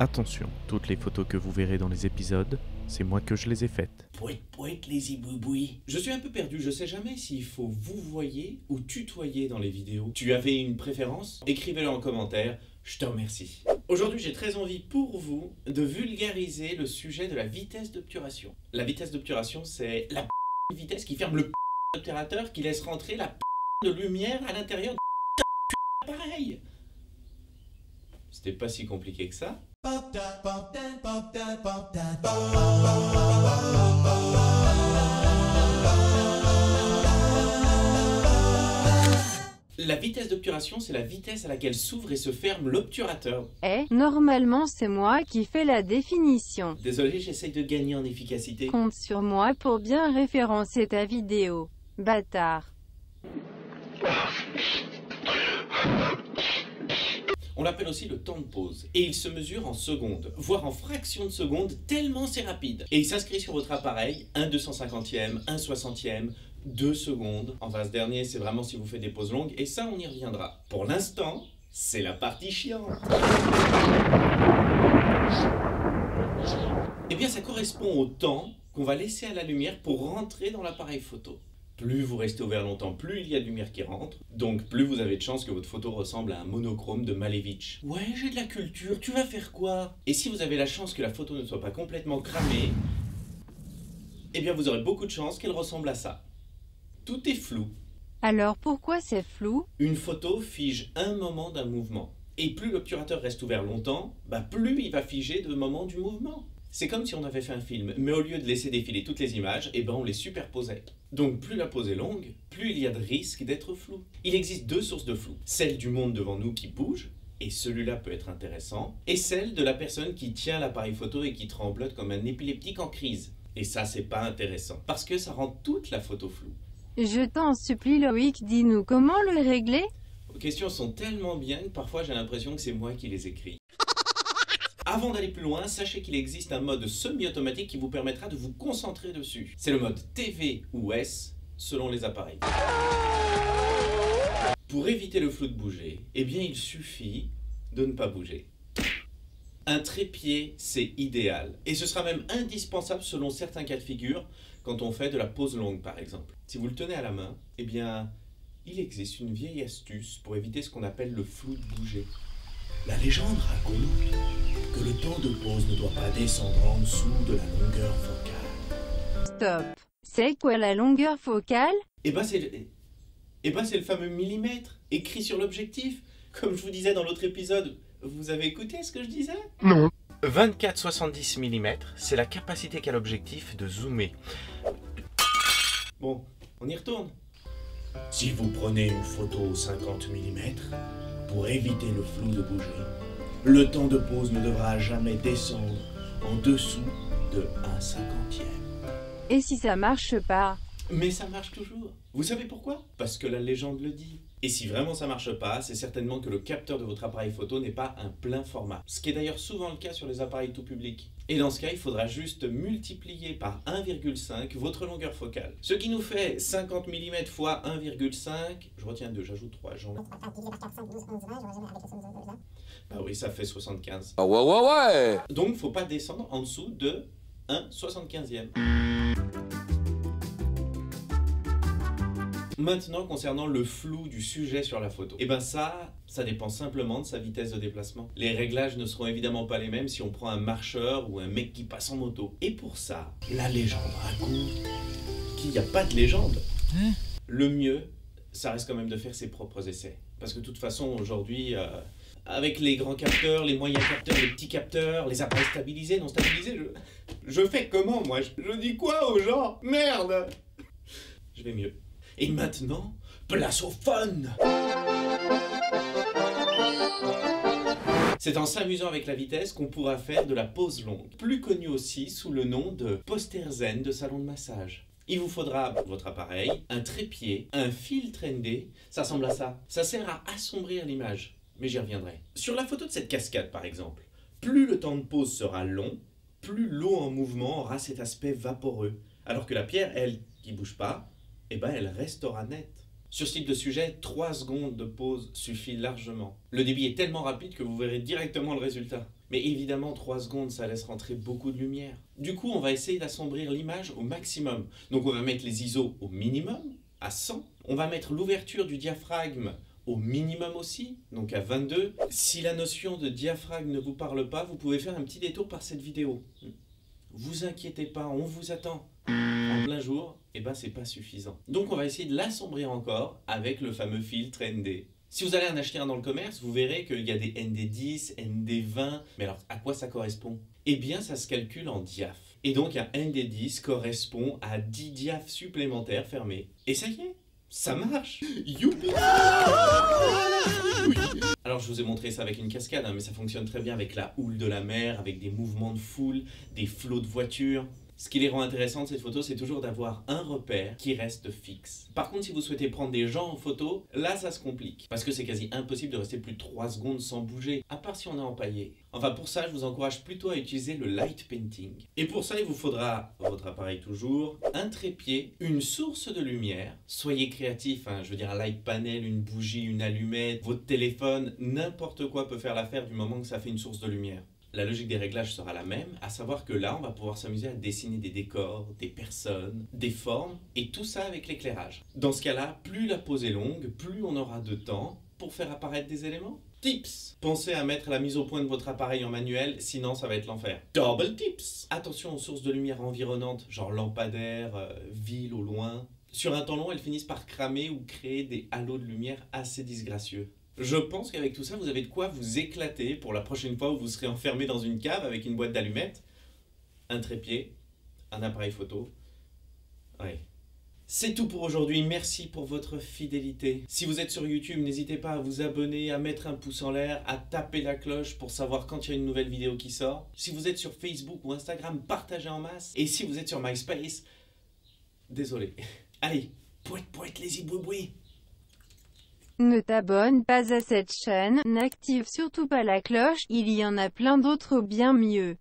Attention, toutes les photos que vous verrez dans les épisodes, c'est moi que je les ai faites. Pouet, les ibouibouis. Je suis un peu perdu, je sais jamais s'il faut vous voyer ou tutoyer dans les vidéos. Tu avais une préférence? Écrivez-le en commentaire, je te remercie. Aujourd'hui, j'ai très envie pour vous de vulgariser le sujet de la vitesse d'obturation. La vitesse d'obturation, c'est la vitesse qui ferme le obturateur qui laisse rentrer la de lumière à l'intérieur de l'appareil. C'était pas si compliqué que ça. La vitesse d'obturation, c'est la vitesse à laquelle s'ouvre et se ferme l'obturateur. Normalement c'est moi qui fais la définition. Désolé, j'essaye de gagner en efficacité. Compte sur moi pour bien référencer ta vidéo. Bâtard. On l'appelle aussi le temps de pause. Et il se mesure en secondes, voire en fractions de secondes, tellement c'est rapide. Et il s'inscrit sur votre appareil, 1/250e, 1/60e, 2 secondes. Enfin, ce dernier, c'est vraiment si vous faites des pauses longues, et ça, on y reviendra. Pour l'instant, c'est la partie chiante. Eh bien, ça correspond au temps qu'on va laisser à la lumière pour rentrer dans l'appareil photo. Plus vous restez ouvert longtemps, plus il y a de lumière qui rentre, donc plus vous avez de chances que votre photo ressemble à un monochrome de Malevich. Ouais, j'ai de la culture, tu vas faire quoi? Et si vous avez la chance que la photo ne soit pas complètement cramée, eh bien vous aurez beaucoup de chances qu'elle ressemble à ça. Tout est flou. Alors pourquoi c'est flou? Une photo fige un moment d'un mouvement. Et plus l'obturateur reste ouvert longtemps, plus il va figer le moment du mouvement. C'est comme si on avait fait un film, mais au lieu de laisser défiler toutes les images, on les superposait. Donc plus la pose est longue, plus il y a de risque d'être flou. Il existe deux sources de flou. Celle du monde devant nous qui bouge, et celui-là peut être intéressant, et celle de la personne qui tient l'appareil photo et qui tremblote comme un épileptique en crise. Et ça, c'est pas intéressant, parce que ça rend toute la photo floue. Je t'en supplie Loïc, dis-nous comment le régler? Vos questions sont tellement bien que parfois j'ai l'impression que c'est moi qui les écris. Avant d'aller plus loin, sachez qu'il existe un mode semi-automatique qui vous permettra de vous concentrer dessus. C'est le mode TV ou S, selon les appareils. Pour éviter le flou de bouger, il suffit de ne pas bouger. Un trépied, c'est idéal. Et ce sera même indispensable selon certains cas de figure, quand on fait de la pose longue par exemple. Si vous le tenez à la main, il existe une vieille astuce pour éviter ce qu'on appelle le flou de bouger. La légende raconte que le temps de pause ne doit pas descendre en dessous de la longueur focale. Stop. C'est quoi la longueur focale? C'est le fameux millimètre, écrit sur l'objectif. Comme je vous disais dans l'autre épisode, vous avez écouté ce que je disais? Non. 24-70 mm, c'est la capacité qu'a l'objectif de zoomer. Bon, on y retourne. Si vous prenez une photo 50 mm, pour éviter le flou de bouger, le temps de pause ne devra jamais descendre en dessous de 1/50e. Et si ça marche pas? Mais ça marche toujours. Vous savez pourquoi? Parce que la légende le dit. Et si vraiment ça marche pas, c'est certainement que le capteur de votre appareil photo n'est pas un plein format. Ce qui est d'ailleurs souvent le cas sur les appareils tout public. Et dans ce cas, il faudra juste multiplier par 1,5 votre longueur focale. Ce qui nous fait 50 mm fois 1,5. Je retiens 2, j'ajoute 3. Bah oui, ça fait 75. Ah ouais. Donc, faut pas descendre en dessous de 1/75e. Maintenant, concernant le flou du sujet sur la photo, ça dépend simplement de sa vitesse de déplacement. Les réglages ne seront évidemment pas les mêmes si on prend un marcheur ou un mec qui passe en moto. Et pour ça, la légende raconte qu'il n'y a pas de légende. Le mieux, ça reste quand même de faire ses propres essais. Parce que de toute façon, aujourd'hui, avec les grands capteurs, les moyens capteurs, les petits capteurs, les appareils stabilisés, non stabilisés, je fais comment, moi? Je dis quoi aux gens? Merde! Je vais mieux. Et maintenant, place au fun! C'est en s'amusant avec la vitesse qu'on pourra faire de la pose longue, plus connue aussi sous le nom de poster zen de salon de massage. Il vous faudra votre appareil, un trépied, un filtre ND, ça ressemble à ça. Ça sert à assombrir l'image, mais j'y reviendrai. Sur la photo de cette cascade par exemple, plus le temps de pause sera long, plus l'eau en mouvement aura cet aspect vaporeux, alors que la pierre, elle, qui bouge pas, elle restera nette. Sur ce type de sujet, 3 secondes de pause suffit largement. Le débit est tellement rapide que vous verrez directement le résultat. Mais évidemment, 3 secondes, ça laisse rentrer beaucoup de lumière. Du coup, on va essayer d'assombrir l'image au maximum. Donc on va mettre les ISO au minimum, à 100. On va mettre l'ouverture du diaphragme au minimum aussi, donc à 22. Si la notion de diaphragme ne vous parle pas, vous pouvez faire un petit détour par cette vidéo. Vous inquiétez pas, on vous attend. En plein jour, eh ben c'est pas suffisant. Donc on va essayer de l'assombrir encore avec le fameux filtre ND. Si vous allez en acheter un dans le commerce, vous verrez qu'il y a des ND10, ND20. Mais alors, à quoi ça correspond? Eh bien, ça se calcule en diaph. Et donc, un ND10 correspond à 10 diaphes supplémentaires fermés. Et ça y est, ça marche. Youpi! Alors, je vous ai montré ça avec une cascade, mais ça fonctionne très bien avec la houle de la mer, avec des mouvements de foule, des flots de voitures. Ce qui les rend intéressantes, cette photo, c'est toujours d'avoir un repère qui reste fixe. Par contre, si vous souhaitez prendre des gens en photo, là, ça se complique. Parce que c'est quasi impossible de rester plus de 3 secondes sans bouger, à part si on est empaillé. Enfin, pour ça, je vous encourage plutôt à utiliser le light painting. Et pour ça, il vous faudra, votre appareil toujours, un trépied, une source de lumière. Soyez créatif, je veux dire un light panel, une bougie, une allumette, votre téléphone, n'importe quoi peut faire l'affaire du moment que ça fait une source de lumière. La logique des réglages sera la même, à savoir que là, on va pouvoir s'amuser à dessiner des décors, des personnes, des formes, et tout ça avec l'éclairage. Dans ce cas-là, plus la pose est longue, plus on aura de temps pour faire apparaître des éléments. Tips! Pensez à mettre la mise au point de votre appareil en manuel, sinon ça va être l'enfer. Double tips! Attention aux sources de lumière environnantes, genre lampadaires, ville au loin. Sur un temps long, elles finissent par cramer ou créer des halos de lumière assez disgracieux. Je pense qu'avec tout ça, vous avez de quoi vous éclater pour la prochaine fois où vous serez enfermé dans une cave avec une boîte d'allumettes, un trépied, un appareil photo. Ouais. C'est tout pour aujourd'hui, merci pour votre fidélité. Si vous êtes sur YouTube, n'hésitez pas à vous abonner, à mettre un pouce en l'air, à taper la cloche pour savoir quand il y a une nouvelle vidéo qui sort. Si vous êtes sur Facebook ou Instagram, partagez en masse. Et si vous êtes sur MySpace, désolé. Allez, pouet, les zibouibouis. Ne t'abonne pas à cette chaîne, n'active surtout pas la cloche, il y en a plein d'autres bien mieux.